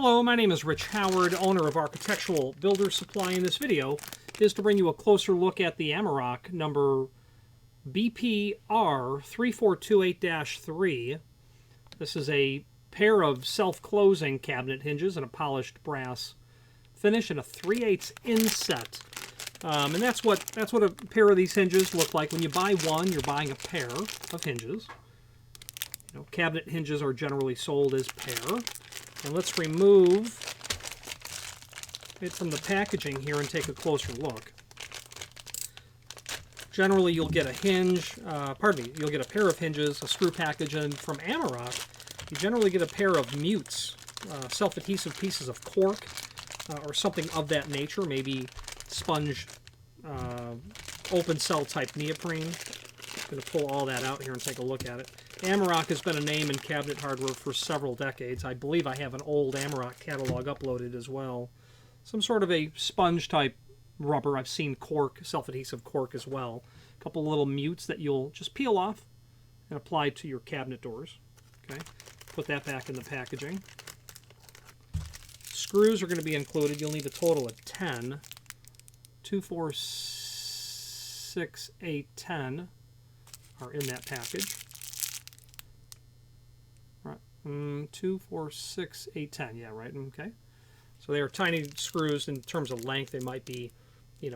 Hello, my name is Rich Howard, owner of Architectural Builder Supply. In this video is to bring you a closer look at the Amerock number BPR3428-3. This is a pair of self-closing cabinet hinges and a polished brass finish and a 3/8 inset. And that's what a pair of these hinges look like. When you buy one, you're buying a pair of hinges. You know, cabinet hinges are generally sold as pair. And let's remove it from the packaging here and take a closer look. Generally, you'll get a hinge, you'll get a pair of hinges, a screw package, and from Amerock, you generally get a pair of mutes, self-adhesive pieces of cork, or something of that nature, maybe sponge, open cell type neoprene. I'm going to pull all that out here and take a look at it. Amerock has been a name in cabinet hardware for several decades. I believe I have an old Amerock catalog uploaded as well. Some sort of a sponge type rubber. I've seen cork, self-adhesive cork as well. A couple little mutes that you'll just peel off and apply to your cabinet doors. Okay, put that back in the packaging. Screws are going to be included. You'll need a total of 10. 2, 4, 6, 8, 10 are in that package. 2, 4, 6, 8, 10. Yeah, right. Okay. So they are tiny screws. In terms of length, they might be,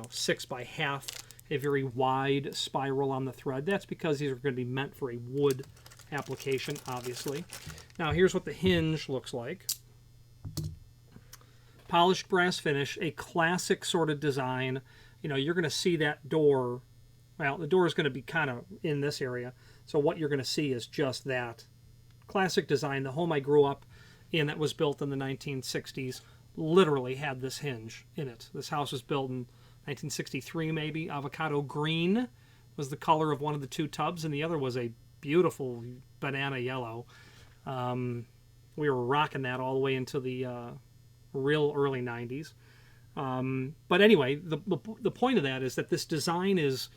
6 by half, a very wide spiral on the thread. That's because these are going to be meant for a wood application, obviously. Now, here's what the hinge looks like. Polished brass finish, a classic sort of design. You're going to see that door. Well, the door is going to be kind of in this area. So what you're going to see is just that. Classic design. The home I grew up in that was built in the 1960s literally had this hinge in it. This house was built in 1963 maybe. Avocado green was the color of one of the two tubs, and the other was a beautiful banana yellow. We were rocking that all the way into the real early 90s. But anyway, the point of that is that this design is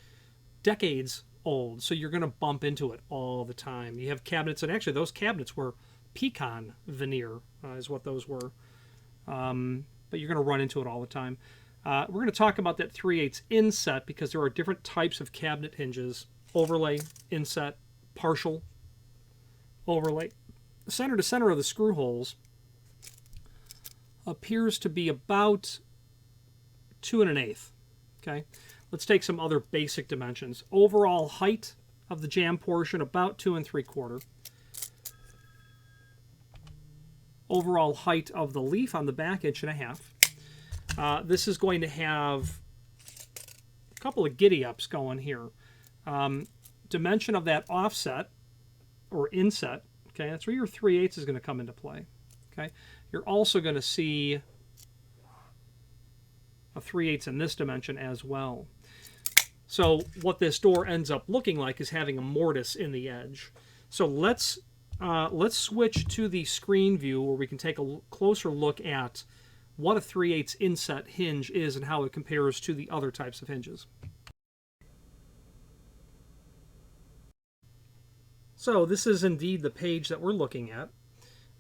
decades old, so you're going to bump into it all the time. You have cabinets, and actually those cabinets were pecan veneer, is what those were. But you're going to run into it all the time. We're going to talk about that 3/8 inset because there are different types of cabinet hinges: overlay, inset, partial, overlay. Center to center of the screw holes appears to be about 2 1/8. Okay. Let's take some other basic dimensions. Overall height of the jamb portion, about 2 3/4. Overall height of the leaf on the back, 1.5 inches. This is going to have a couple of giddy-ups going here. Dimension of that offset, or inset, okay, that's where your 3/8 is going to come into play. Okay, you're also going to see a 3/8 in this dimension as well. So what this door ends up looking like is having a mortise in the edge. So let's switch to the screen view where we can take a closer look at what a 3/8 inset hinge is and how it compares to the other types of hinges. So this is indeed the page that we're looking at,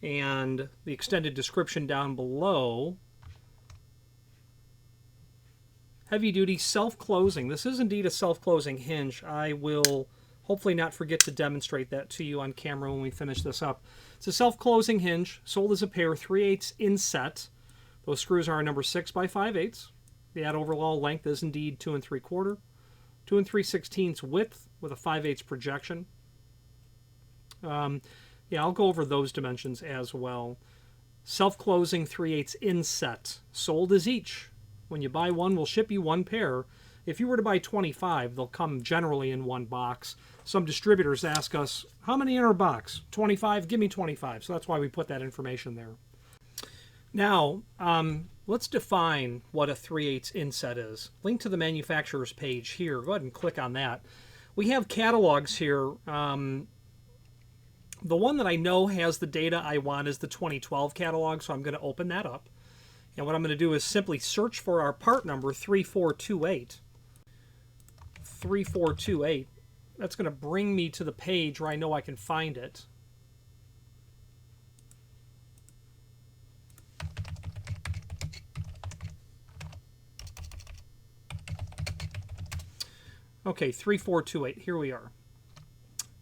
and the extended description down below. Heavy-duty self-closing. This is indeed a self-closing hinge. I will hopefully not forget to demonstrate that to you on camera when we finish this up. It's a self-closing hinge, sold as a pair, 3/8 inset. Those screws are a number 6 by 5/8. The overall length is indeed 2 3/4. 2 3/16 width with a 5/8 projection. Yeah, I'll go over those dimensions as well. Self-closing 3/8 inset, sold as each. When you buy one, we'll ship you one pair. If you were to buy 25, they'll come generally in one box. Some distributors ask us, how many in our box? 25? Give me 25. So that's why we put that information there. Now, let's define what a 3/8 inset is. Link to the manufacturer's page here. Go ahead and click on that. We have catalogs here. The one that I know has the data I want is the 2012 catalog, so I'm going to open that up. And what I'm going to do is simply search for our part number 3428. 3428. That's going to bring me to the page where I know I can find it. Okay, 3428, here we are.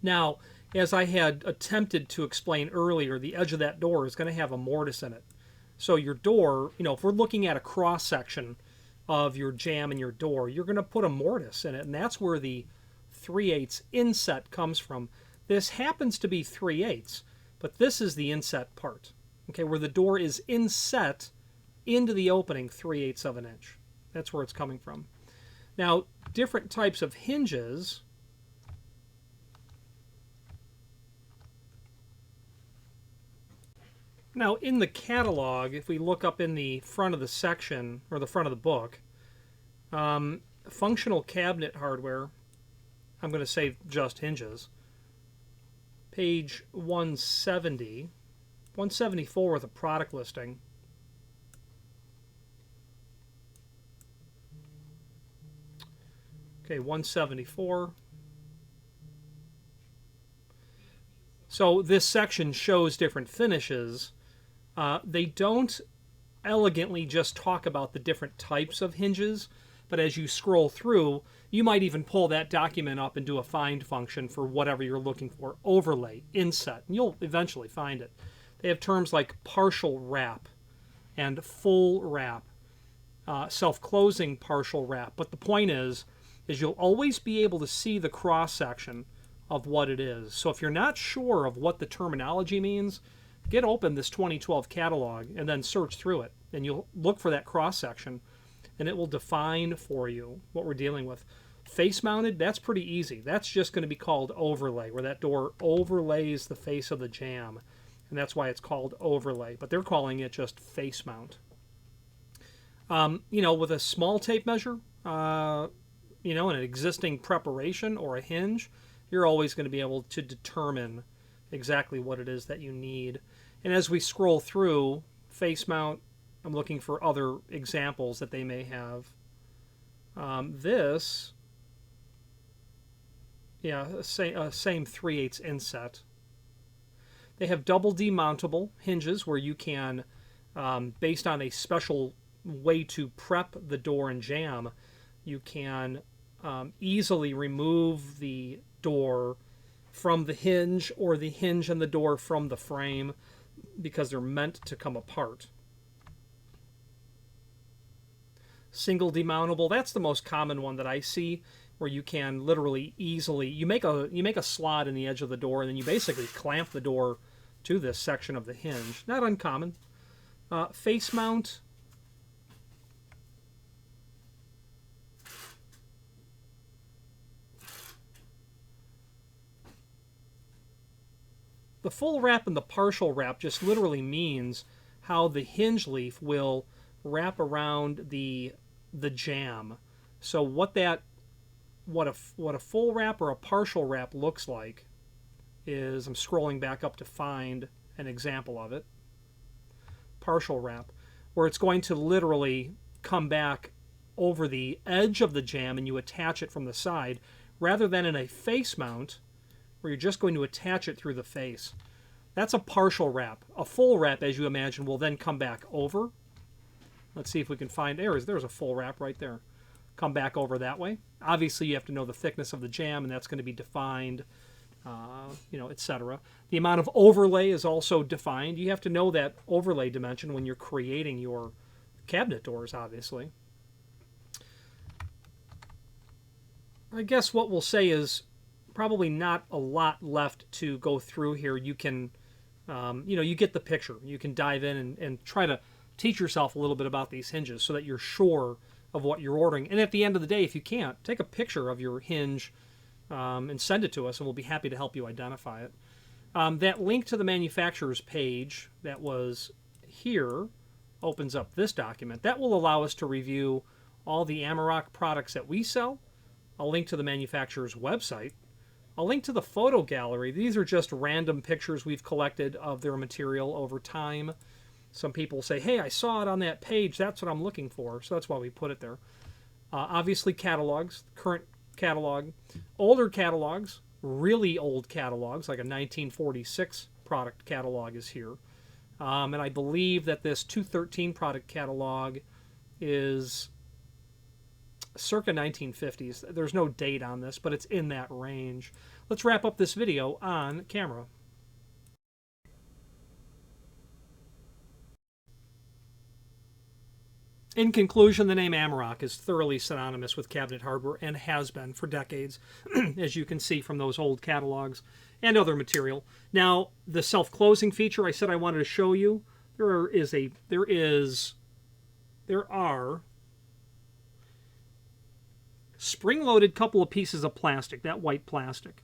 Now, as I had attempted to explain earlier, the edge of that door is going to have a mortise in it. So your door, if we're looking at a cross section of your jamb and your door, you're going to put a mortise in it, and that's where the 3/8 inset comes from. This happens to be 3/8, but this is the inset part, okay, where the door is inset into the opening 3/8 of an inch. That's where it's coming from. Now, different types of hinges. Now, in the catalog, if we look up in the front of the section, or the front of the book, functional cabinet hardware, I'm going to say just hinges, page 170, 174 with a product listing. Okay, 174. So this section shows different finishes. They don't elegantly just talk about the different types of hinges, but as you scroll through, you might even pull that document up and do a find function for whatever you're looking for. Overlay, inset, and you'll eventually find it. They have terms like partial wrap and full wrap, self-closing partial wrap. But the point is you'll always be able to see the cross-section of what it is. So if you're not sure of what the terminology means, get open this 2012 catalog and then search through it, and you'll look for that cross-section, and it will define for you what we're dealing with. Face-mounted, that's pretty easy. That's just going to be called overlay, where that door overlays the face of the jamb, and that's why it's called overlay, but they're calling it just face mount. With a small tape measure, an existing preparation or a hinge, you're always going to be able to determine exactly what it is that you need. And as we scroll through, face mount, I'm looking for other examples that they may have. Same 3/8 inset. They have double demountable hinges where you can, based on a special way to prep the door and jamb, you can easily remove the door from the hinge or the hinge and the door from the frame because they're meant to come apart. Single demountable, that's the most common one that I see, where you can literally easily, you make a slot in the edge of the door and then you basically clamp the door to this section of the hinge. Not uncommon. Face mount. The full wrap and the partial wrap just literally means how the hinge leaf will wrap around the jamb. So what a full wrap or a partial wrap looks like is, I'm scrolling back up to find an example of it. Partial wrap, where it's going to literally come back over the edge of the jamb and you attach it from the side, rather than in a face mount where you're just going to attach it through the face. That's a partial wrap. A full wrap, as you imagine, will then come back over. Let's see if we can find, there's a full wrap right there. Come back over that way. Obviously, you have to know the thickness of the jamb, and that's going to be defined, etc. The amount of overlay is also defined. You have to know that overlay dimension when you're creating your cabinet doors, obviously. I guess what we'll say is probably not a lot left to go through here. You can, you get the picture. You can dive in and try to teach yourself a little bit about these hinges so that you're sure of what you're ordering. And at the end of the day, if you can't, take a picture of your hinge and send it to us, and we'll be happy to help you identify it. That link to the manufacturer's page that was here opens up this document. That will allow us to review all the Amerock products that we sell. I'll link to the manufacturer's website. I'll link to the photo gallery. These are just random pictures we've collected of their material over time. Some people say, hey, I saw it on that page. That's what I'm looking for. So that's why we put it there. Obviously, catalogs, current catalog, older catalogs, really old catalogs, like a 1946 product catalog is here. And I believe that this 213 product catalog is circa 1950s. There's no date on this, but it's in that range. Let's wrap up this video on camera. In conclusion, the name Amerock is thoroughly synonymous with cabinet hardware and has been for decades, as you can see from those old catalogs and other material. Now, the self-closing feature I said I wanted to show you, there are spring-loaded couple of pieces of plastic, that white plastic.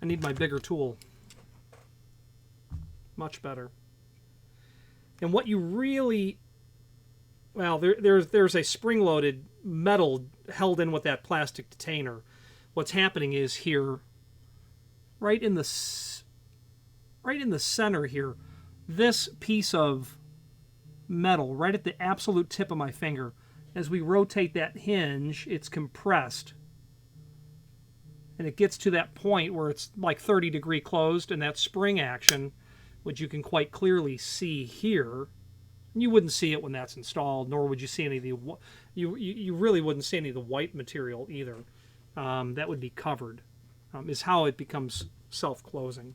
I need my bigger tool. Much better. And what you really, well, there's a spring-loaded metal held in with that plastic detainer. What's happening is here, right in the center here, this piece of metal, right at the absolute tip of my finger, as we rotate that hinge, it's compressed. And it gets to that point where it's like 30-degree closed, and that spring action, which you can quite clearly see here, you wouldn't see it when that's installed, nor would you see any of the, you really wouldn't see any of the white material either. That would be covered, is how it becomes self-closing.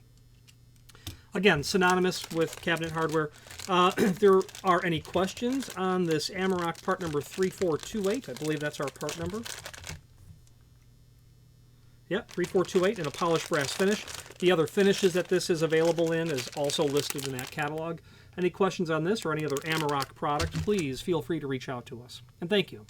Again, synonymous with cabinet hardware. If there are any questions on this Amerock part number 3428, I believe that's our part number. Yep, 3428 in a polished brass finish. The other finishes that this is available in is also listed in that catalog. Any questions on this or any other Amerock product, please feel free to reach out to us. And thank you.